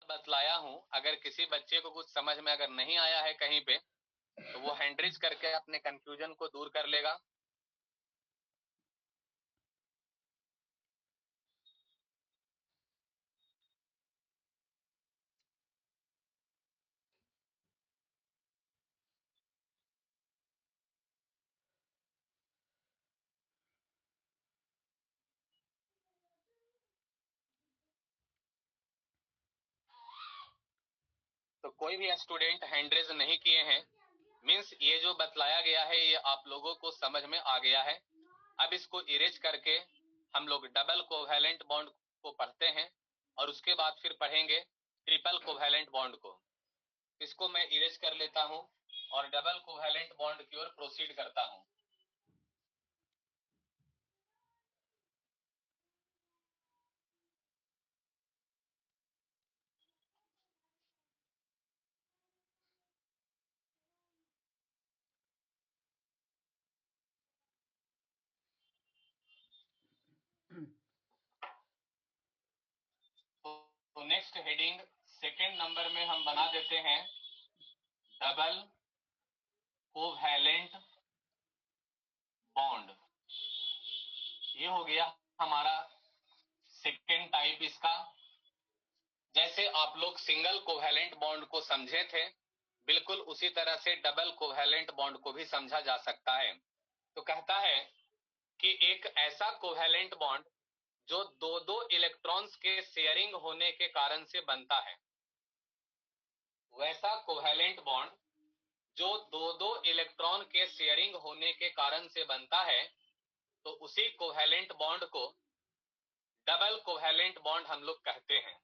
बतलाया हूं, अगर किसी बच्चे को कुछ समझ में अगर नहीं आया है कहीं पे, तो वो हैंड रेज करके अपने कंफ्यूजन को दूर कर लेगा। तो कोई भी स्टूडेंट हैंड रेज नहीं किए हैं, मीन्स ये जो बतलाया गया है ये आप लोगों को समझ में आ गया है। अब इसको इरेज करके हम लोग डबल कोवैलेंट बॉन्ड को पढ़ते हैं और उसके बाद फिर पढ़ेंगे ट्रिपल कोवैलेंट बॉन्ड को। इसको मैं इरेज कर लेता हूं और डबल कोवैलेंट बॉन्ड की ओर प्रोसीड करता हूं। तो नेक्स्ट हेडिंग सेकेंड नंबर में हम बना देते हैं डबल कोवैलेंट बॉन्ड। ये हो गया हमारा सेकेंड टाइप इसका। जैसे आप लोग सिंगल कोवैलेंट बॉन्ड को समझे थे, बिल्कुल उसी तरह से डबल कोवैलेंट बॉन्ड को भी समझा जा सकता है। तो कहता है कि एक ऐसा कोवैलेंट बॉन्ड जो दो दो इलेक्ट्रॉन्स के शेयरिंग होने के कारण से बनता है, वैसा कोवैलेंट बॉन्ड जो दो दो इलेक्ट्रॉन के शेयरिंग होने के कारण से बनता है, तो उसी कोवैलेंट बॉन्ड को डबल कोवैलेंट बॉन्ड हम लोग कहते हैं।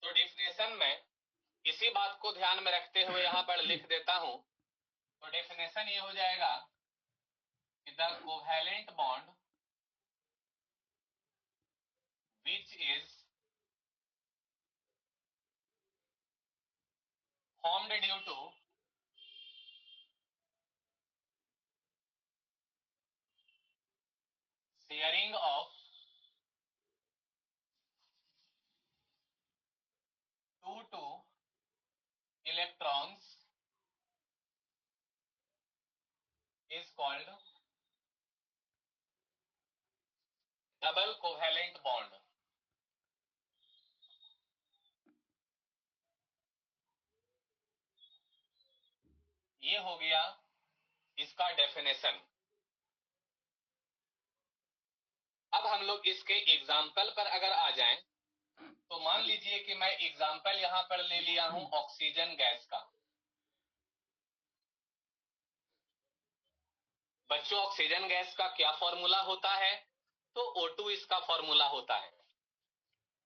तो डेफिनेशन में इसी बात को ध्यान में रखते हुए यहां पर लिख देता हूं। तो डेफिनेशन ये हो जाएगा कि the covalent bond which is formed due to sharing of two electrons is called double covalent bond। ये हो गया इसका डेफिनेशन। अब हम लोग इसके एग्जाम्पल पर अगर आ जाएं, तो मान लीजिए कि मैं एग्जाम्पल यहां पर ले लिया हूं ऑक्सीजन गैस का। बच्चों, ऑक्सीजन गैस का क्या फॉर्मूला होता है? तो O2 इसका फॉर्मूला होता है।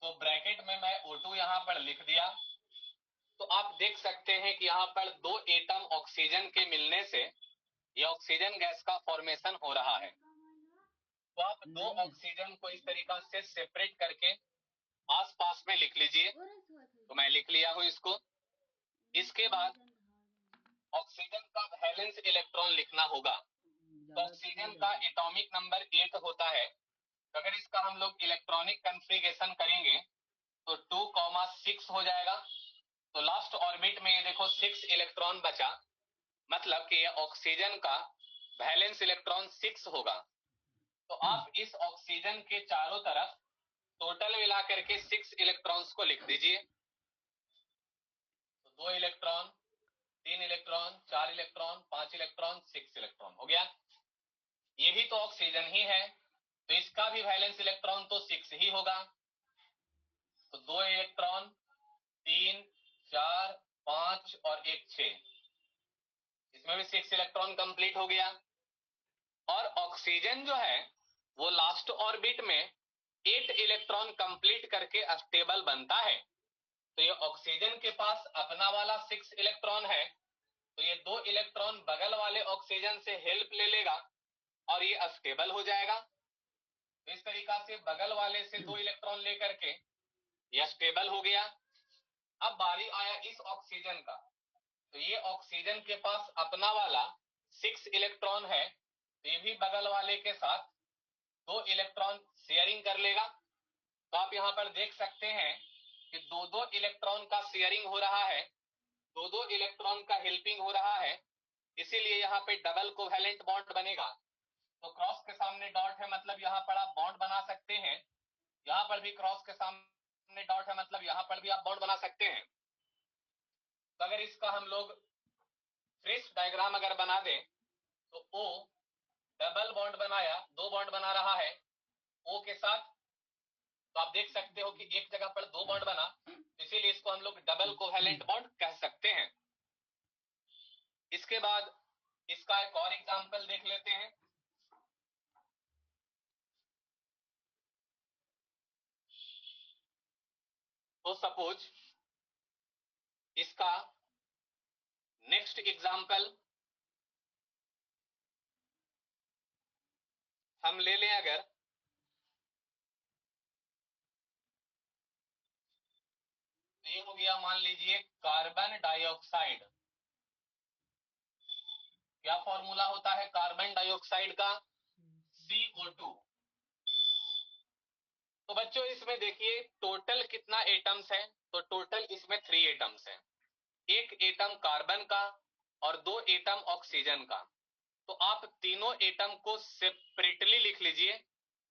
तो ब्रैकेट में मैं O2 यहां पर लिख दिया। तो आप देख सकते हैं कि यहां पर दो एटम ऑक्सीजन के मिलने से ये ऑक्सीजन गैस का फॉर्मेशन हो रहा है। तो आप दो ऑक्सीजन को इस तरीका से सेपरेट करके आसपास में लिख लीजिए। तो मैं लिख लिया हूं इसको। इसके बाद ऑक्सीजन का वैलेंस इलेक्ट्रॉन लिखना होगा। तो ऑक्सीजन का एटॉमिक नंबर 8 होता है। तो अगर इसका हम लोग इलेक्ट्रॉनिक कन्फिगरेशन करेंगे तो 2,6 हो जाएगा। तो लास्ट ऑर्बिट में ये देखो 6 इलेक्ट्रॉन बचा, मतलब कि ये ऑक्सीजन का वैलेंस इलेक्ट्रॉन 6 होगा। तो आप इस ऑक्सीजन के चारों तरफ टोटल मिला करके 6 इलेक्ट्रॉन्स को लिख दीजिए। तो 2 electron, 3 electron, 4 electron, 5 electron, 6 electron हो गया। ये भी तो ऑक्सीजन ही है, तो इसका भी वैलेंस इलेक्ट्रॉन तो 6 ही होगा। तो 2 इलेक्ट्रॉन, 3, 4, 5 और 1 6, इसमें भी 6 इलेक्ट्रॉन कंप्लीट हो गया। और ऑक्सीजन जो है वो लास्ट ऑर्बिट में 8 इलेक्ट्रॉन कंप्लीट करके स्टेबल बनता है। तो ये ऑक्सीजन के पास अपना वाला 6 इलेक्ट्रॉन है, तो ये 2 इलेक्ट्रॉन बगल वाले ऑक्सीजन से हेल्प ले लेगा और ये स्टेबल हो जाएगा। तो इस तरीका से बगल वाले से 2 इलेक्ट्रॉन लेकर के ये स्टेबल हो गया। अब बारी आया इस ऑक्सीजन का। तो ये ऑक्सीजन के पास अपना वाला 6 इलेक्ट्रॉन है, ये भी बगल वाले के साथ 2 इलेक्ट्रॉन शेयरिंग कर लेगा। तो आप यहाँ पर देख सकते हैं कि 2-2 इलेक्ट्रॉन का शेयरिंग हो रहा है, 2-2 इलेक्ट्रॉन का हेल्पिंग हो रहा है, इसीलिए यहाँ पे डबल कोवैलेंट बॉन्ड बनेगा। तो क्रॉस के सामने डॉट है, मतलब यहाँ पर आप बॉन्ड बना सकते हैं। यहाँ पर भी क्रॉस के सामने डॉट है, मतलब यहाँ पर भी आप बॉन्ड बना सकते हैं। तो अगर इसका हम लोग फ्रेश डायग्राम अगर बना दें तो O डबल बॉन्ड बनाया, 2 बॉन्ड बना रहा है O के साथ। तो आप देख सकते हो कि एक जगह पर 2 बॉन्ड बना, इसीलिए इसको हम लोग डबल कोवैलेंट बॉन्ड कह सकते हैं। इसके बाद इसका एक और एग्जांपल देख लेते हैं। तो सपोज इसका नेक्स्ट एग्जांपल हम ले लें अगर, तो ये हो गया मान लीजिए कार्बन डाइऑक्साइड। क्या फॉर्मूला होता है कार्बन डाइऑक्साइड का? CO2। तो बच्चों इसमें देखिए टोटल कितना एटम्स है, तो टोटल इसमें 3 एटम्स है। एक एटम कार्बन का और 2 एटम ऑक्सीजन का। तो आप तीनों एटम को सेपरेटली लिख लीजिए,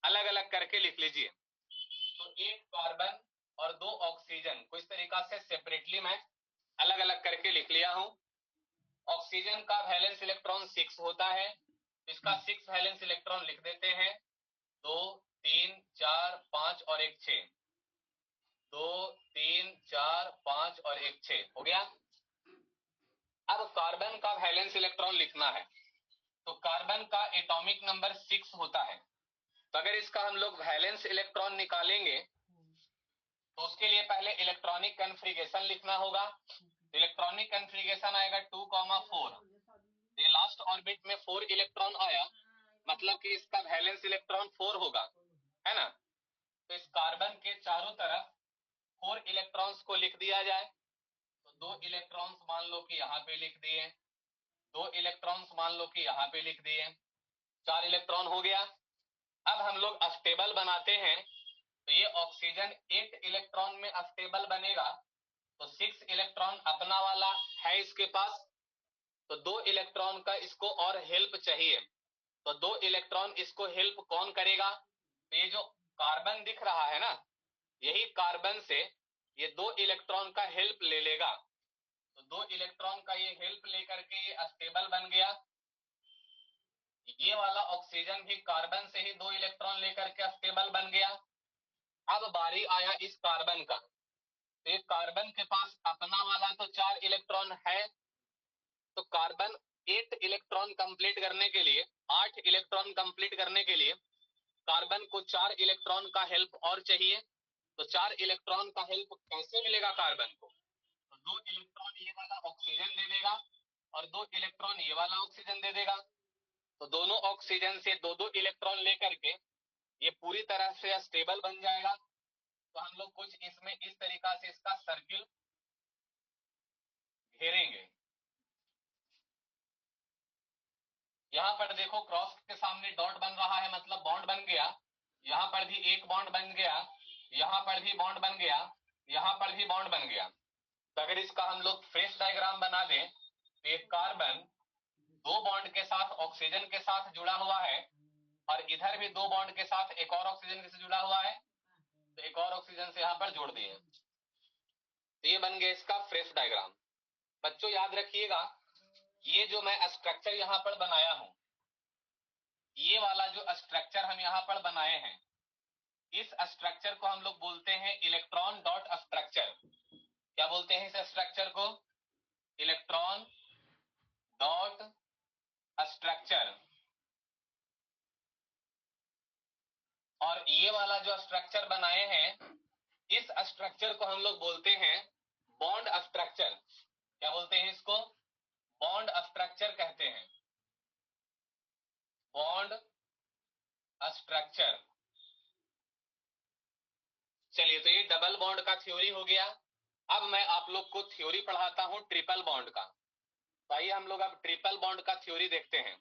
अलग अलग करके लिख लीजिए। तो एक कार्बन और 2 ऑक्सीजन को इस तरीका से सेपरेटली मैं अलग अलग करके लिख लिया हूं। ऑक्सीजन का वैलेंस इलेक्ट्रॉन 6 होता है, इसका 6 वैलेंस इलेक्ट्रॉन लिख देते हैं। 2 3 4 5 और एक 6। 2 3 4 5 और एक 6 हो गया। अब कार्बन का वैलेंस इलेक्ट्रॉन लिखना है, तो कार्बन का एटॉमिक नंबर 6 होता है। तो अगर इसका हम लोग वैलेंस इलेक्ट्रॉन निकालेंगे तो उसके लिए पहले इलेक्ट्रॉनिक कन्फिगरेशन लिखना होगा। इलेक्ट्रॉनिक कन्फिगरेशन आएगा 2,4। ये लास्ट ऑर्बिट में 4 इलेक्ट्रॉन आया, मतलब कि इसका वैलेंस इलेक्ट्रॉन 4 होगा, है ना। तो इस कार्बन के चारों तरफ 4 इलेक्ट्रॉन्स को लिख दिया जाए। तो 2 इलेक्ट्रॉन्स मान लो कि यहाँ पे लिख दिए, 2 इलेक्ट्रॉन्स मान लो कि यहाँ पे लिख दिए, 4 इलेक्ट्रॉन हो गया। अब हम लोग अस्टेबल बनाते हैं, तो ये ऑक्सीजन 8 इलेक्ट्रॉन में अस्टेबल बनेगा। तो 6 इलेक्ट्रॉन अपना वाला है इसके पास, तो 2 इलेक्ट्रॉन का इसको और हेल्प चाहिए। तो 2 इलेक्ट्रॉन इसको हेल्प कौन करेगा? तो ये जो कार्बन दिख रहा है ना, यही कार्बन से ये 2 इलेक्ट्रॉन का हेल्प ले लेगा। तो 2 इलेक्ट्रॉन का ये हेल्प लेकर के ये अस्टेबल बन गया। ये वाला ऑक्सीजन भी कार्बन से ही 2 इलेक्ट्रॉन लेकर के अस्टेबल बन गया। अब बारी आया इस कार्बन का, तो ये कार्बन के पास अपना वाला तो 4 इलेक्ट्रॉन है। तो कार्बन 8 इलेक्ट्रॉन कंप्लीट करने के लिए, 8 इलेक्ट्रॉन कंप्लीट करने के लिए कार्बन को 4 इलेक्ट्रॉन का हेल्प और चाहिए। तो 4 इलेक्ट्रॉन का हेल्प कैसे मिलेगा कार्बन को? तो 2 इलेक्ट्रॉन ये वाला ऑक्सीजन दे देगा और 2 इलेक्ट्रॉन ये वाला ऑक्सीजन दे देगा। तो दोनों ऑक्सीजन से 2-2 इलेक्ट्रॉन लेकर के ये पूरी तरह से स्टेबल बन जाएगा। तो हम लोग कुछ इसमें इस तरीका से इसका सर्किल घेरेंगे। यहाँ पर देखो क्रॉस के सामने डॉट बन रहा है, मतलब बॉन्ड बन गया। यहाँ पर भी एक बॉन्ड बन गया, यहाँ पर भी बॉन्ड बन गया, यहाँ पर भी बॉन्ड बन गया। तो अगर इसका हम लोग फ्रेश डायग्राम बना दें तो एक कार्बन 2 बॉन्ड के साथ ऑक्सीजन के साथ जुड़ा हुआ है और इधर भी 2 बॉन्ड के साथ एक और ऑक्सीजन से जुड़ा हुआ है, तो एक और ऑक्सीजन से यहाँ पर जोड़ दिए। तो ये बन गया इसका फ्रेश डायग्राम। बच्चों याद रखिएगा, ये जो मैं स्ट्रक्चर यहाँ पर बनाया हूं, ये वाला जो स्ट्रक्चर हम यहाँ पर बनाए हैं, इस स्ट्रक्चर को हम लोग बोलते हैं इलेक्ट्रॉन डॉट स्ट्रक्चर। क्या बोलते हैं इस स्ट्रक्चर को? Electron dot structure. और ये वाला जो स्ट्रक्चर बनाए हैं, इस स्ट्रक्चर को हम लोग बोलते हैं बॉन्ड स्ट्रक्चर। क्या बोलते हैं इसको? बॉन्ड स्ट्रक्चर कहते हैं, बॉन्ड स्ट्रक्चर। चलिए, तो ये डबल बॉन्ड का थ्योरी हो गया। अब मैं आप लोग को थ्योरी पढ़ाता हूं ट्रिपल बॉन्ड का। तो आइए हम लोग अब ट्रिपल बॉन्ड का थ्योरी देखते हैं।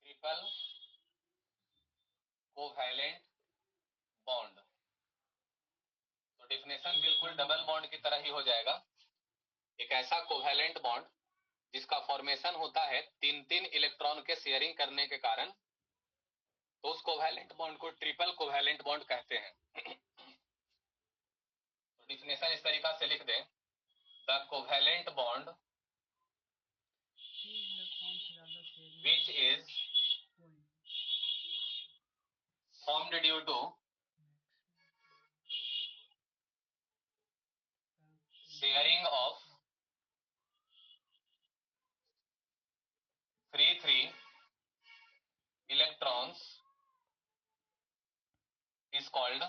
Triple covalent bond. तो डेफिनेशन बिल्कुल डबल बॉन्ड की तरह ही हो जाएगा। एक ऐसा कोवैलेंट बॉन्ड जिसका फॉर्मेशन होता है तीन तीन इलेक्ट्रॉन के शेयरिंग करने के कारण, तो उस कोवैलेंट बॉन्ड को ट्रिपल कोवैलेंट बॉन्ड कहते हैं। तो डेफिनेशन इस तरीका से लिख दें, the covalent bond which is formed due to sharing of free electrons is called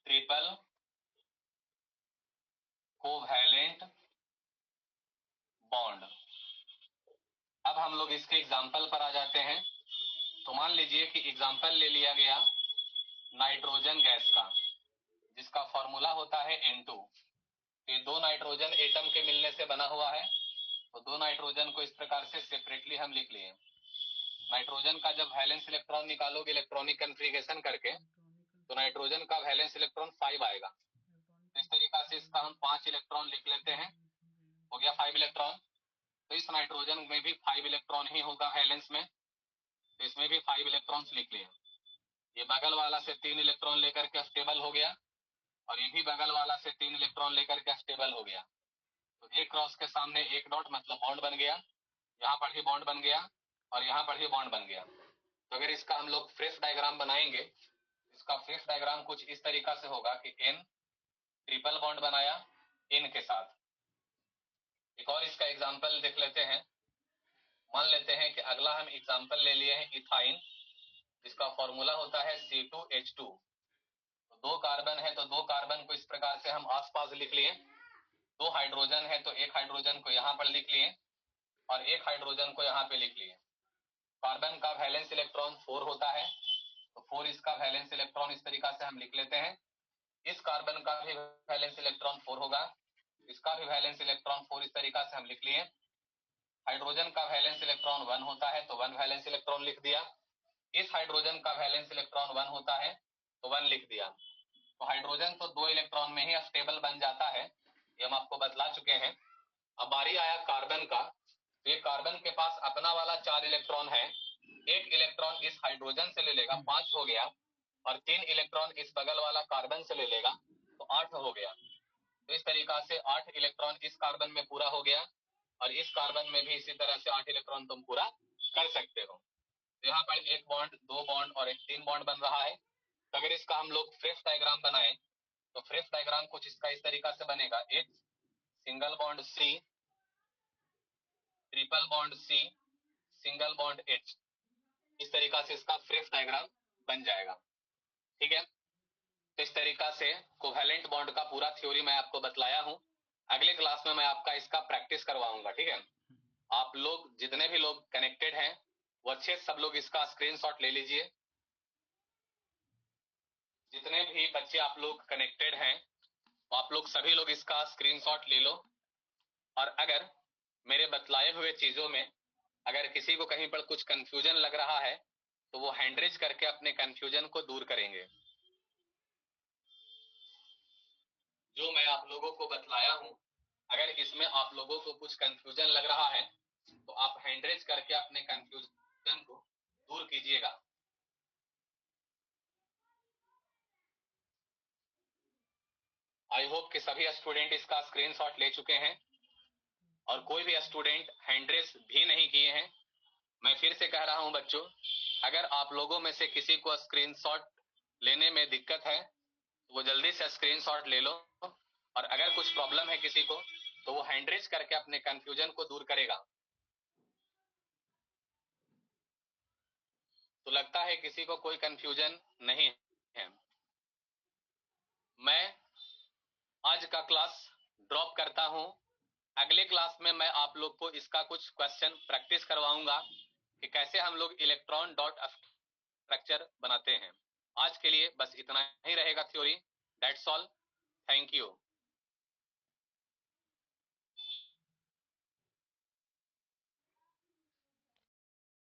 triple covalent bond. अब हम लोग इसके एग्जाम्पल पर आ जाते हैं। तो मान लीजिए कि एग्जाम्पल ले लिया गया नाइट्रोजन गैस का, जिसका फॉर्मूला होता है N2। ये दो नाइट्रोजन एटम के मिलने से बना हुआ है। तो दो नाइट्रोजन को इस प्रकार से सेपरेटली हम लिख लिए। नाइट्रोजन का जब वैलेंस इलेक्ट्रॉन निकालोगे इलेक्ट्रॉनिक कन्फिगरेशन करके, तो नाइट्रोजन का वैलेंस इलेक्ट्रॉन 5 आएगा। तो इस तरीका से इसका हम 5 इलेक्ट्रॉन लिख लेते हैं, हो गया 5 इलेक्ट्रॉन। तो इस नाइट्रोजन में भी 5 इलेक्ट्रॉन ही होगा वैलेंस में, तो इसमें भी 5 इलेक्ट्रॉन्स लिख लिए। ये बगल वाला से 3 इलेक्ट्रॉन लेकर के स्टेबल हो गया, और ये भी बगल वाला से 3 इलेक्ट्रॉन लेकर के स्टेबल हो गया। तो एक क्रॉस के सामने एक डॉट मतलब बॉन्ड बन गया, यहाँ पर ही बॉन्ड बन गया और यहाँ पर ही बॉन्ड बन गया। तो अगर इसका हम लोग फ्रेश डायग्राम बनाएंगे, इसका फ्रेश डायग्राम कुछ इस तरीका से होगा कि N ट्रिपल बॉन्ड बनाया N के साथ। एक और इसका एग्जाम्पल देख लेते हैं। मान लेते हैं कि अगला हम एग्जाम्पल ले लिए हैं इथाइन, जिसका फॉर्मूला होता है C2H2। तो दो कार्बन है, तो दो कार्बन को इस प्रकार से हम आसपास लिख लिए। दो हाइड्रोजन है, तो एक हाइड्रोजन को यहाँ पर लिख लिए और एक हाइड्रोजन को यहाँ पे लिख लिए। कार्बन का वैलेंस इलेक्ट्रॉन 4 होता है, तो 4 इसका वैलेंस इलेक्ट्रॉन इस तरीका से हम लिख लेते हैं। इस कार्बन का भी वैलेंस इलेक्ट्रॉन 4 होगा, इसका भी वैलेंस इलेक्ट्रॉन 4 इस तरीका से हम लिख लिए। हाइड्रोजन का वैलेंस इलेक्ट्रॉन 1 होता है, तो 1 वैलेंस इलेक्ट्रॉन लिख दिया। इस हाइड्रोजन का वैलेंस इलेक्ट्रॉन 1 होता है, तो 1 लिख दिया। तो हाइड्रोजन तो 2 इलेक्ट्रॉन में ही स्टेबल बन जाता है, ये हम आपको बतला चुके हैं। अब बारी आया कार्बन का। तो ये कार्बन के पास अपना वाला 4 इलेक्ट्रॉन है, एक इलेक्ट्रॉन इस हाइड्रोजन से ले लेगा, 5 हो गया, और 3 इलेक्ट्रॉन इस बगल वाला कार्बन से ले लेगा, तो 8 हो गया। तो इस तरीका से 8 इलेक्ट्रॉन इस कार्बन में पूरा हो गया, और इस कार्बन में भी इसी तरह से 8 इलेक्ट्रॉन तुम पूरा कर सकते हो। तो यहाँ पर एक बॉन्ड, दो बॉन्ड और एक 3 बॉन्ड बन रहा है। तो अगर इसका हम लोग फ्रेश डायग्राम बनाए, तो फ्रेश डायग्राम कुछ इसका इस तरीका से बनेगा, H single bond C triple bond C single bond H। इस तरीका से इसका फ्रेश डायग्राम बन जाएगा। ठीक है, तो इस तरीका से कोवैलेंट बॉन्ड का पूरा थ्योरी मैं आपको बतलाया हूं। अगले क्लास में मैं आपका इसका प्रैक्टिस करवाऊंगा। ठीक है, आप लोग जितने भी लोग कनेक्टेड हैं वो अच्छे सब लोग इसका स्क्रीनशॉट ले लीजिए। जितने भी बच्चे आप लोग कनेक्टेड हैं, आप लोग सभी लोग इसका स्क्रीनशॉट ले लो। और अगर मेरे बतलाए हुए चीजों में अगर किसी को कहीं पर कुछ कंफ्यूजन लग रहा है, तो वो हैंड रेज करके अपने कंफ्यूजन को दूर करेंगे। जो मैं आप लोगों को बतलाया हूं, अगर इसमें आप लोगों को कुछ कंफ्यूजन लग रहा है, तो आप हैंड रेज करके अपने कंफ्यूजन को दूर कीजिएगा। आई होप कि सभी स्टूडेंट इसका स्क्रीनशॉट ले चुके हैं, और कोई भी स्टूडेंट हैंड रेज भी नहीं किए हैं। मैं फिर से कह रहा हूं बच्चों, अगर आप लोगों में से किसी को स्क्रीनशॉट लेने में दिक्कत है, तो वो जल्दी से स्क्रीनशॉट ले लो, और अगर कुछ प्रॉब्लम है किसी को, तो वो हैंड रेज करके अपने कंफ्यूजन को दूर करेगा। तो लगता है किसी को कोई कंफ्यूजन नहीं है। मैं आज का क्लास ड्रॉप करता हूं। अगले क्लास में मैं आप लोग को इसका कुछ क्वेश्चन प्रैक्टिस करवाऊंगा कि कैसे हम लोग इलेक्ट्रॉन डॉट स्ट्रक्चर बनाते हैं। आज के लिए बस इतना ही रहेगा theory. That's all, thank you.